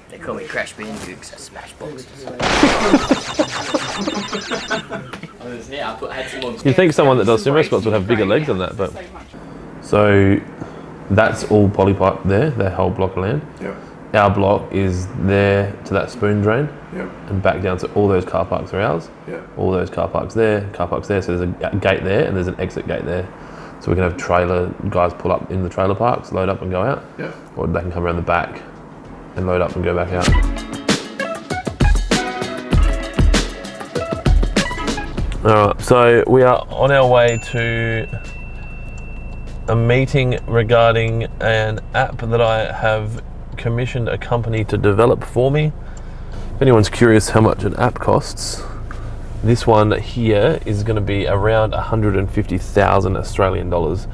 They call me Crash Bandicoot because I smash boxes. You'd think someone that does sumo squats would have bigger legs than that, but... So that's all polypipe there, that whole block of land. Yep. Our block is there to that spoon drain. Yep. And back down to all those car parks are ours. Yep. All those car parks there, so there's a gate there and there's an exit gate there. So we can have trailer guys pull up in the trailer parks, load up and go out. Yep. Or they can come around the back and load up and go back out. Alright, so we are on our way to a meeting regarding an app that I have commissioned a company to develop for me. If anyone's curious how much an app costs, this one here is going to be around 150,000 Australian dollars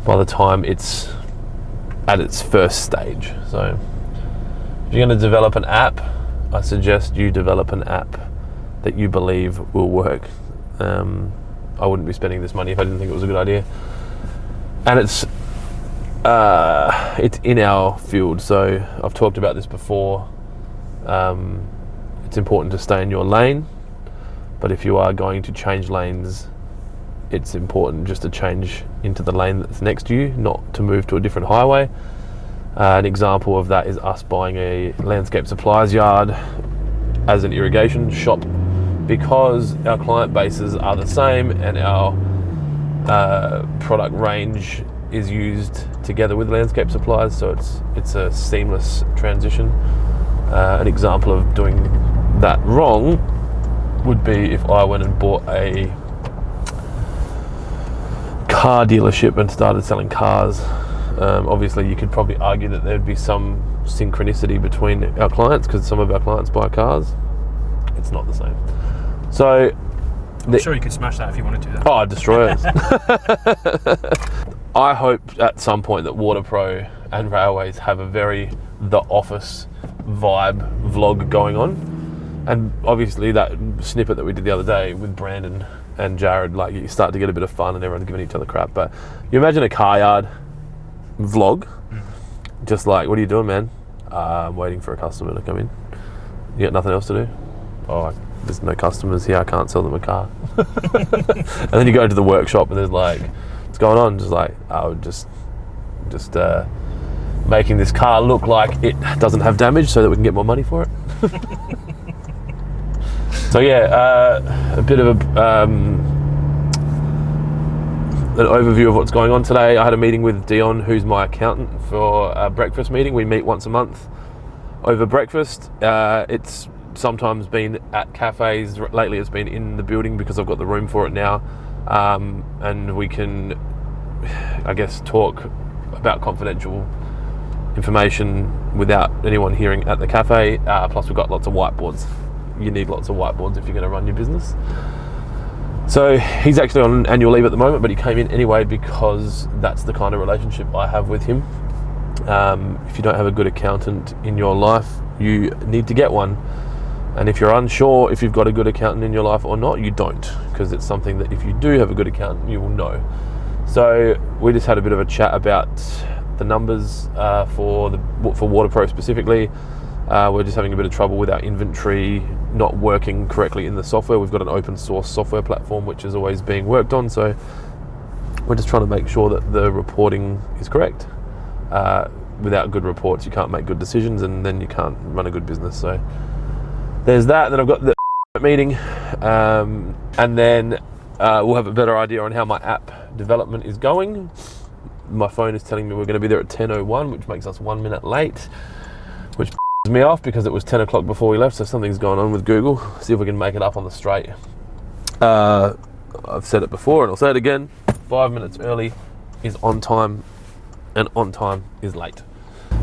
by the time it's at its first stage. So if you're going to develop an app, I suggest you develop an app that you believe will work. I wouldn't be spending this money if I didn't think it was a good idea. And it's in our field, so I've talked about this before. It's important to stay in your lane, but if you are going to change lanes, it's important just to change into the lane that's next to you, not to move to a different highway. An example of that is us buying a landscape supplies yard as an irrigation shop, because our client bases are the same and our product range is used together with landscape supplies, so it's a seamless transition. An example of doing that wrong would be if I went and bought a car dealership and started selling cars. Obviously you could probably argue that there'd be some synchronicity between our clients because some of our clients buy cars. It's not the same. So I'm sure you could smash that if you wanted to. Oh, I'd destroy it. I hope at some point that Waterpro and Railways have a very The Office vibe vlog going on. And obviously that snippet that we did the other day with Brandon and Jared, like you start to get a bit of fun and everyone's giving each other crap. But you imagine a car yard vlog, just like, what are you doing, man? I'm waiting for a customer to come in. You got nothing else to do? Oh, there's no customers here, I can't sell them a car. And then you go to the workshop and there's like, what's going on? Just like, oh, just making this car look like it doesn't have damage so that we can get more money for it. So yeah, a bit of an overview of what's going on today. I had a meeting with Dion, who's my accountant, for a breakfast meeting. We meet once a month over breakfast. It's sometimes been at cafes. Lately it's been in the building because I've got the room for it now. And we can, I guess, talk about confidential information without anyone hearing at the cafe. Plus we've got lots of whiteboards. You need lots of whiteboards if you're going to run your business. So he's actually on annual leave at the moment, but he came in anyway because that's the kind of relationship I have with him. If you don't have a good accountant in your life, you need to get one. And if you're unsure if you've got a good accountant in your life or not, you don't, because it's something that if you do have a good accountant, you will know. So we just had a bit of a chat about the numbers for Waterpro specifically. We're just having a bit of trouble with our inventory not working correctly in the software. We've got an open source software platform which is always being worked on, so we're just trying to make sure that the reporting is correct. Without good reports, you can't make good decisions, and then you can't run a good business. So there's that. Then I've got the meeting, and then we'll have a better idea on how my app development is going. My phone is telling me we're going to be there at 10:01, which makes us 1 minute late, which pisses me off because it was 10 o'clock before we left, so something's going on with Google. See if we can make it up on the straight. I've said it before and I'll say it again. 5 minutes early is on time, and on time is late.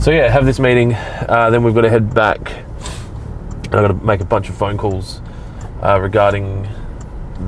So yeah, have this meeting, then we've got to head back. And I've got to make a bunch of phone calls regarding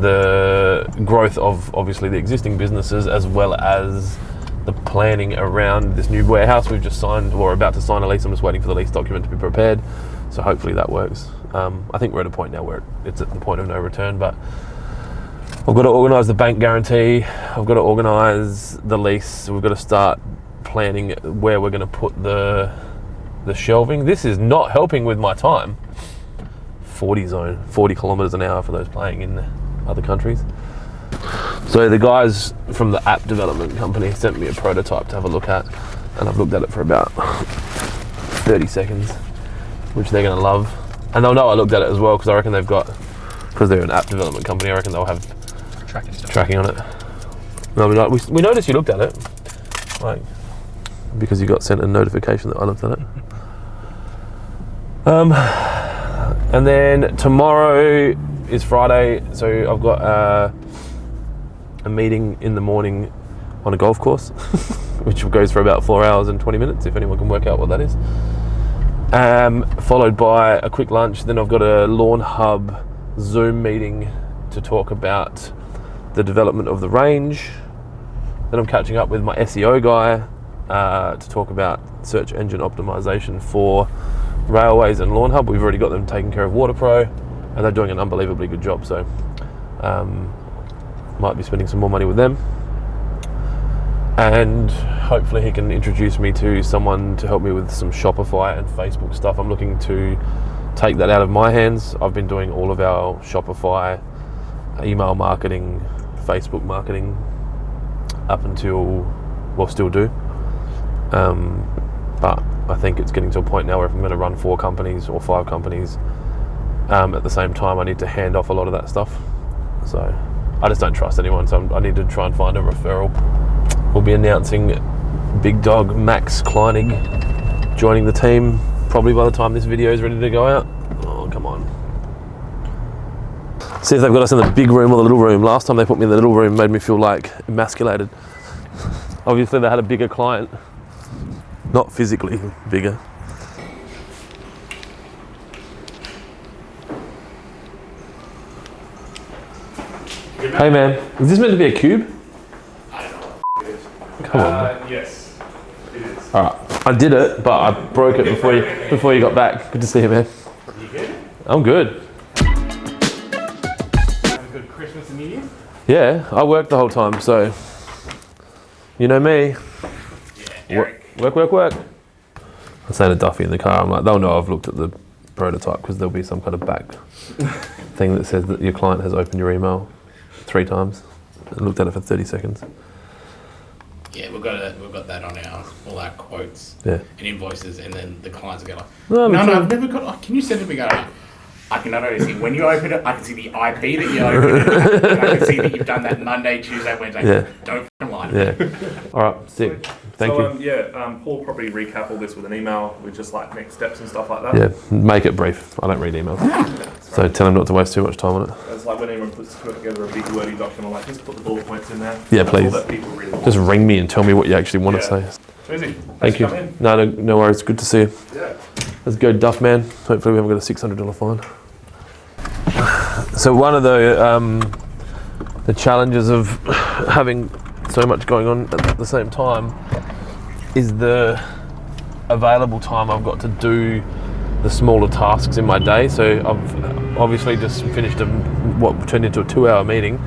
the growth of obviously the existing businesses, as well as the planning around this new warehouse we've just signed, or about to sign a lease. I'm just waiting for the lease document to be prepared, so hopefully that works. I think we're at a point now where it's at the point of no return, but I've got to organise the bank guarantee, I've got to organise the lease, we've got to start planning where we're going to put the the shelving. This is not helping with my time. 40 zone, 40 kilometers an hour for those playing in other countries. So the guys from the app development company sent me a prototype to have a look at, and I've looked at it for about 30 seconds, which they're going to love. And they'll know I looked at it as well, because I reckon they've got, because they're an app development company, I reckon they'll have tracking on it. No, we noticed you looked at it, like, because you got sent a notification that I looked at it. And then tomorrow is Friday, so I've got a meeting in the morning on a golf course, which goes for about 4 hours and 20 minutes, if anyone can work out what that is. Followed by a quick lunch. Then I've got a Lawn Hub Zoom meeting to talk about the development of the range. Then I'm catching up with my SEO guy to talk about search engine optimization for railways and Lawn Hub. We've already got them taking care of Waterpro, and they're doing an unbelievably good job, so might be spending some more money with them. And hopefully he can introduce me to someone to help me with some Shopify and Facebook stuff. I'm looking to take that out of my hands. I've been doing all of our Shopify, email marketing, Facebook marketing up until, well, still do. But I think it's getting to a point now where if I'm going to run 4 companies or 5 companies at the same time, I need to hand off a lot of that stuff. So I just don't trust anyone, so I need to try and find a referral. We'll be announcing big dog Max Kleinig joining the team probably by the time this video is ready to go out. Oh, come on. See if they've got us in the big room or the little room. Last time they put me in the little room made me feel like emasculated. Obviously they had a bigger client. Not physically bigger. Hey man, is this meant to be a cube? I don't know what it is. Come on. Yes, it is. Alright, I did it, but I broke it before you got back. Good to see you, man. You good? I'm good. Have a good Christmas and New Year? Yeah, I worked the whole time, so you know me. Yeah, Eric. Work. I'm saying to Duffy in the car, I'm like, they'll know I've looked at the prototype, because there'll be some kind of back thing that says that your client has opened your email 3 times and looked at it for 30 seconds. Yeah, we've got that on all our quotes Yeah. and invoices, and then the clients go like, No, no, I've never got. Oh, can you send it to me? Go, I can not only see when you open it, I can see the IP that you opened it, and I can see that you've done that Monday, Tuesday, Wednesday. Yeah. Don't f***ing lie. Yeah. All right, sick. Thank you. Paul will probably recap all this with an email with just like next steps and stuff like that. Yeah, make it brief. I don't read emails. So tell him not to waste too much time on it. It's like when anyone puts together a big wordy document, like just put the bullet points in there. Yeah, That's please. all that people really want. Just ring me and tell me what you actually want to say. Easy. Thank you. No worries. Good to see you. Yeah. Let's go, Duff man. Hopefully we haven't got a $600 fine. So one of the challenges of having so much going on at the same time is the available time I've got to do the smaller tasks in my day. So I've obviously just finished what turned into a 2-hour meeting,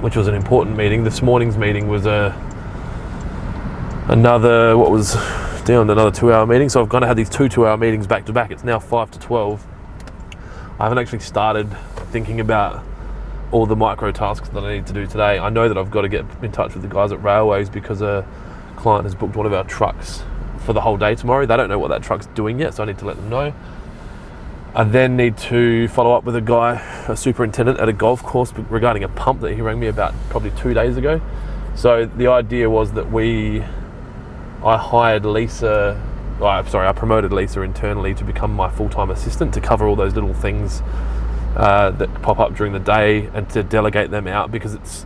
which was an important meeting. This morning's meeting was another 2-hour meeting. So I've kind of had these 2-hour meetings back to back. It's now 5 to 12. I haven't actually started thinking about all the micro tasks that I need to do today. I know that I've got to get in touch with the guys at Railways because a client has booked one of our trucks for the whole day tomorrow. They don't know what that truck's doing yet, so I need to let them know. I then need to follow up with a superintendent at a golf course regarding a pump that he rang me about probably 2 days ago. So the idea was that I promoted Lisa internally to become my full-time assistant to cover all those little things that pop up during the day and to delegate them out, because it's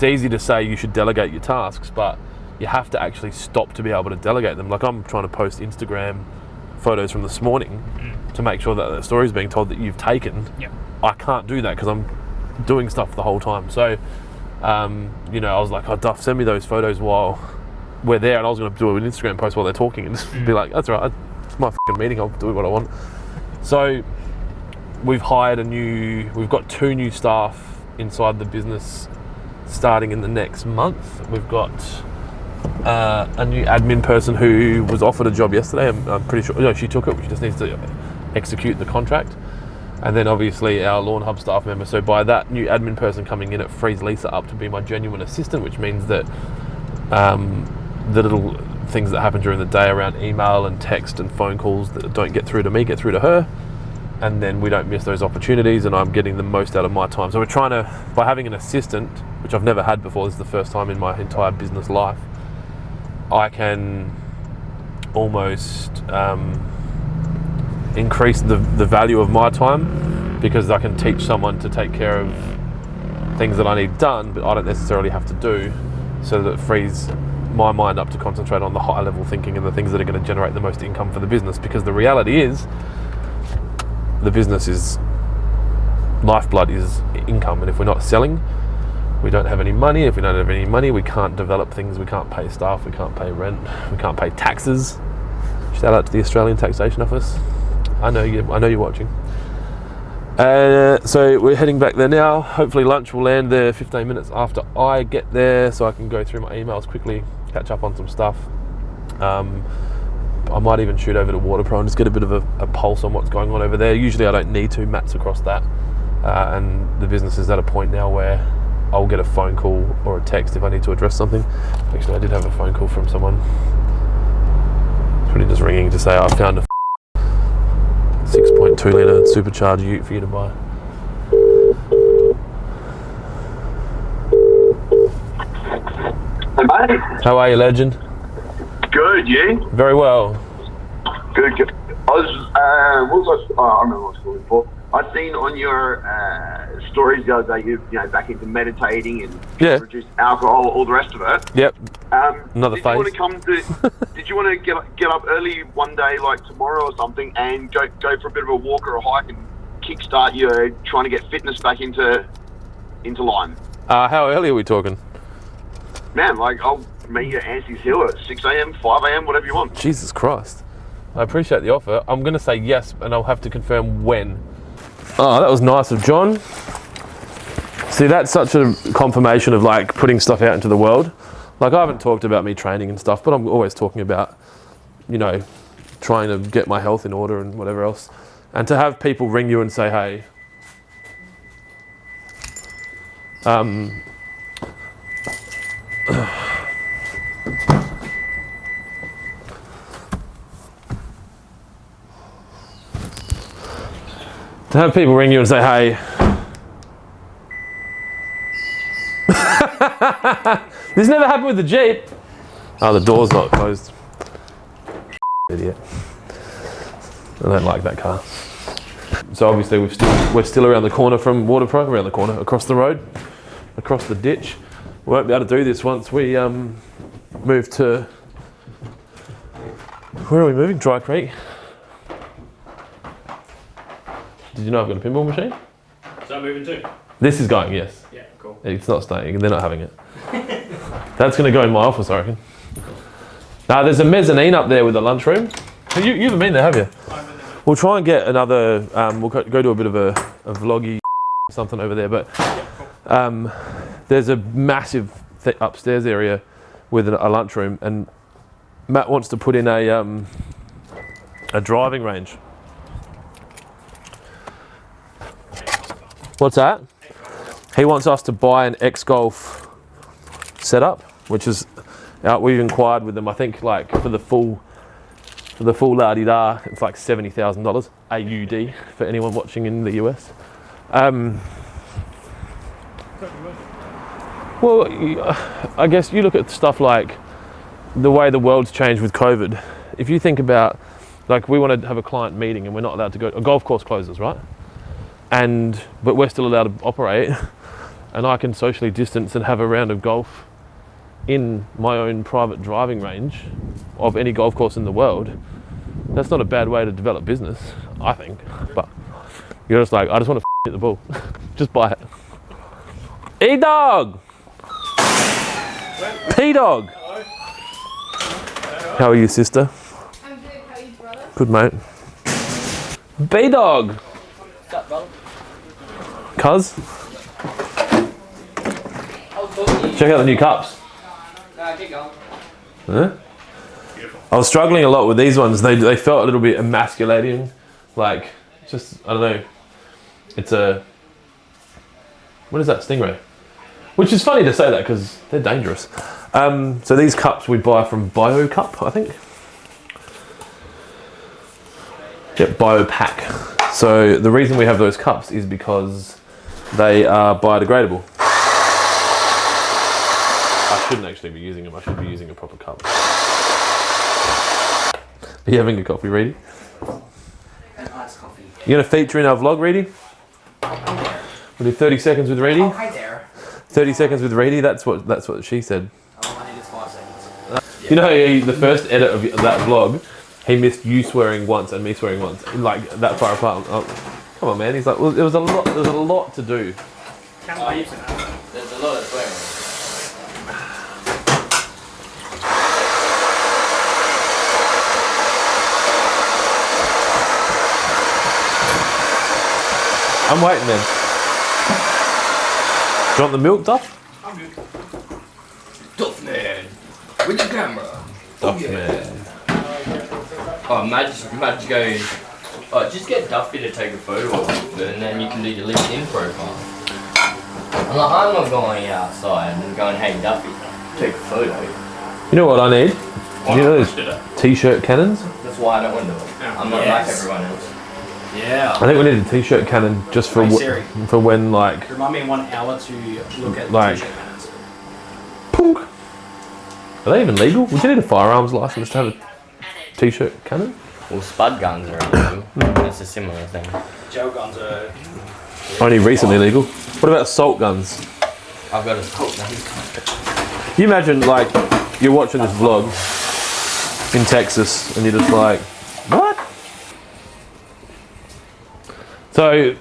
easy to say you should delegate your tasks, but you have to actually stop to be able to delegate them. Like I'm trying to post Instagram photos from this morning to make sure that the story is being told that you've taken. Yep. I can't do that because I'm doing stuff the whole time. So, I was like, oh, Duff, send me those photos while we're there, and I was going to do an Instagram post while they're talking and just be like, that's right, it's my fucking meeting, I'll do what I want. So we've got 2 new staff inside the business starting in the next month. We've got a new admin person who was offered a job yesterday. I'm pretty sure she took it. She just needs to execute the contract. And then obviously our Lawn Hub staff member. So by that new admin person coming in, it frees Lisa up to be my genuine assistant, which means that the little things that happen during the day around email and text and phone calls that don't get through to me get through to her. And then we don't miss those opportunities, and I'm getting the most out of my time. So we're trying to, by having an assistant, which I've never had before, this is the first time in my entire business life, I can almost increase the value of my time, because I can teach someone to take care of things that I need done, but I don't necessarily have to do, so that it frees my mind up to concentrate on the high level thinking and the things that are going to generate the most income for the business. Because the reality is, the business is lifeblood, is income, and if we're not selling, we don't have any money. If we don't have any money, we can't develop things, we can't pay staff, we can't pay rent, we can't pay taxes. Shout out to the Australian Taxation Office. I know you're watching. So we're heading back there now. Hopefully lunch will land there 15 minutes after I get there, so I can go through my emails quickly, catch up on some stuff. I might even shoot over to Waterpro and just get a bit of a pulse on what's going on over there. Usually I don't need to, Matt's across that. And the business is at a point now where I'll get a phone call or a text if I need to address something. Actually, I did have a phone call from someone. It's really just ringing to say I found a 6.2 litre supercharged ute for you to buy. Hey mate. How are you, legend? Good, you? Very well. Good. I remember what I was calling for. I've seen on your stories the other day you're back into meditating and reduced alcohol, all the rest of it. Yep. Another phase. Did you want to get up early one day, like tomorrow or something, and go for a bit of a walk or a hike and kickstart your trying to get fitness back into line? How early are we talking? Man, like I'll meet you at Ansie's Hill at 6 a.m, 5 a.m, whatever you want. Jesus Christ. I appreciate the offer. I'm going to say yes, and I'll have to confirm when. Oh, that was nice of John. See, that's such a confirmation of like putting stuff out into the world. Like, I haven't talked about me training and stuff, but I'm always talking about, trying to get my health in order and whatever else. And to have people ring you and say, hey, to have people ring you and say, hey, this never happened with the Jeep. Oh, the door's not closed. Idiot. I don't like that car. So obviously we're still around the corner from Waterpro, around the corner, across the road, across the ditch. We won't be able to do this once we move to, where are we moving? Dry Creek. Did you know I've got a pinball machine? So I'm moving too? This is going, yes. Yeah, cool. It's not staying, they're not having it. That's going to go in my office, I reckon. Now, there's a mezzanine up there with a lunchroom. You haven't been there, have you? We'll try and get another, we'll go to a bit of a vloggy something over there, but there's a massive upstairs area with a lunchroom, and Matt wants to put in a driving range. What's that? He wants us to buy an X-Golf setup, which is we've inquired with them. I think like for the full la-di-da, it's like $70,000 AUD for anyone watching in the US. Well, I guess you look at stuff like the way the world's changed with COVID. If you think about, like, we want to have a client meeting and we're not allowed to go. A golf course closes, right? But we're still allowed to operate, and I can socially distance and have a round of golf in my own private driving range of any golf course in the world. That's not a bad way to develop business, I think. But you're just like, I just want to hit the ball. Just buy it. E-Dog! P-Dog! How are you, sister? I'm good. How are you, brother? Good, mate. B-Dog! What's up, brother? Cuz? Check out the new cups. No, keep going. Huh? I was struggling a lot with these ones. They felt a little bit emasculating. Like, just, I don't know. It's a... What is that? Stingray. Which is funny to say that because they're dangerous. So these cups we buy from Bio Cup, I think. Yep, Biopack. So the reason we have those cups is because they are biodegradable. I shouldn't actually be using them. I should be using a proper cup. Are you having a coffee, Reedy? An iced coffee. You going to feature in our vlog, Reedy? We'll do 30 seconds with Reedy. Oh, hi there. 30 seconds with Reedy. That's what she said. Oh, I think it's 5 seconds. You know, the first edit of that vlog, he missed you swearing once and me swearing once, like that far apart. Oh, come on, man. He's like, well, there was a lot to do. There's a lot of swearing. I'm waiting, man. Do you want the milk, Duff? I'm good. Duff man, with the camera. Duff yeah. man. Oh, Madge goes, oh, just get Duffy to take a photo of it, and then you can do your LinkedIn profile. I'm like, I'm not going outside and going, hey Duffy, take a photo. You know what I need? You know those t-shirt cannons? That's why I don't want to do it. I'm not like everyone else. Yeah. I think we need a t-shirt cannon just for for when like Remind me in 1 hour to look at Like- t-shirt cannons. punk. Are they even legal? Would you need a firearms license to have a t-shirt cannon? Well, spud guns are illegal. That's a similar thing. Gel guns are... Only recently legal. What about assault guns? I've got a scope gun. Can you imagine like you're watching this vlog in Texas and you're just like, what? So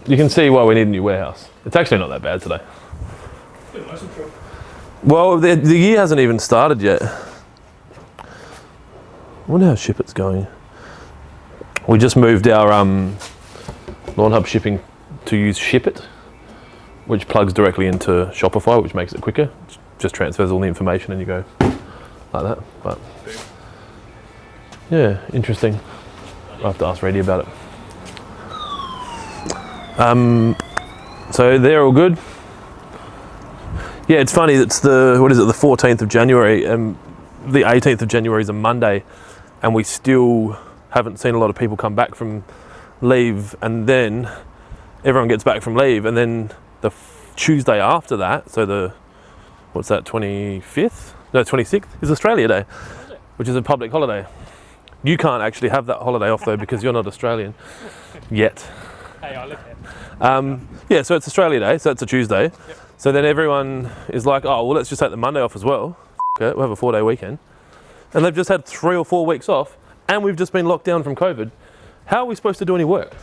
you can see why we need a new warehouse. It's actually not that bad today. Well, the year hasn't even started yet. I wonder how Ship It's going. We just moved our Lawn Hub shipping to use Ship It, which plugs directly into Shopify, which makes it quicker. Just transfers all the information and you go like that. But yeah, interesting. I'll have to ask Reedy about it. So they're all good. Yeah, it's funny. It's the 14th of January, and the 18th of January is a Monday, and we still haven't seen a lot of people come back from leave. And then everyone gets back from leave, and then the Tuesday after that, so the 25th? No, 26th is Australia Day, which is a public holiday. You can't actually have that holiday off though because you're not Australian yet. Hey, I live here. Yeah, so it's Australia Day, so it's a Tuesday. Yep. So then everyone is like, oh, well, let's just take the Monday off as well. Okay, we'll have a 4-day weekend. And they've just had 3 or 4 weeks off, and we've just been locked down from COVID. How are we supposed to do any work?